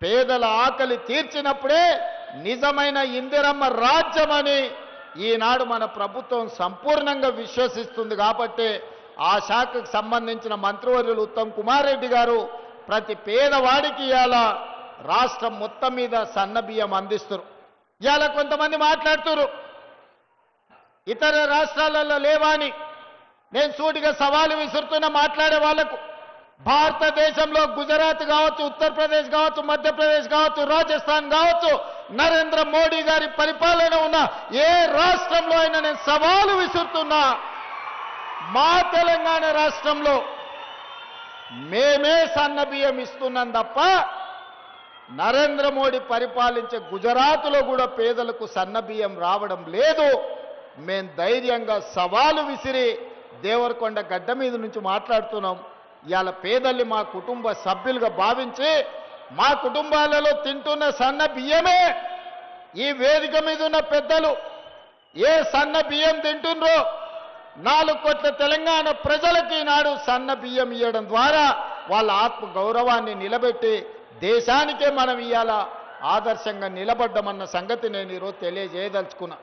పేదల ఆకలి తీర్చినప్పుడే నిజమైన ఇందిరమ్మ రాజ్యమని ఈనాడు మన ప్రభుత్వం సంపూర్ణంగా విశ్వసిస్తుంది. కాబట్టి ఆ శాఖకు సంబంధించిన మంత్రివర్యులు ఉత్తమ్ కుమార్ రెడ్డి గారు ప్రతి పేదవాడికి ఇవాళ రాష్ట్రం మొత్తం మీద సన్న బియ్యం అందిస్తారు. ఇవాళ కొంతమంది మాట్లాడుతున్నారు ఇతర రాష్ట్రాలలో లేవాని. నేను సూటిగా సవాలు విసురుతున్న మాట్లాడే వాళ్లకు, భారతదేశంలో గుజరాత్ కావచ్చు, ఉత్తరప్రదేశ్ కావచ్చు, మధ్యప్రదేశ్ కావచ్చు, రాజస్థాన్ కావచ్చు, నరేంద్ర మోడీ గారి పరిపాలన ఉన్న ఏ రాష్ట్రంలో అయినా నేను సవాలు విసురుతున్నా, మా తెలంగాణ రాష్ట్రంలో మేమే సన్న బియ్యం ఇస్తున్నాం తప్ప నరేంద్ర మోడీ పరిపాలించే గుజరాత్లో కూడా పేదలకు సన్న బియ్యం రావడం లేదు. మేం ధైర్యంగా సవాలు విసిరి దేవరకొండ గడ్డ మీద నుంచి మాట్లాడుతున్నాం. ఇవాళ పేదల్ని మా కుటుంబ సభ్యులుగా భావించి మా కుటుంబాలలో తింటున్న సన్న బియ్యమే ఈ వేదిక మీద ఉన్న పెద్దలు ఏ సన్న బియ్యం తింటుండ్రో 4 కోట్ల తెలంగాణ ప్రజలకి ఈనాడు సన్న బియ్యం ఇవ్వడం ద్వారా వాళ్ళ ఆత్మ గౌరవాన్ని నిలబెట్టి దేశానికే మనం ఇవాళ ఆదర్శంగా నిలబడ్డమన్న సంగతి నేను ఈరోజు తెలియజేయదలుచుకున్నా.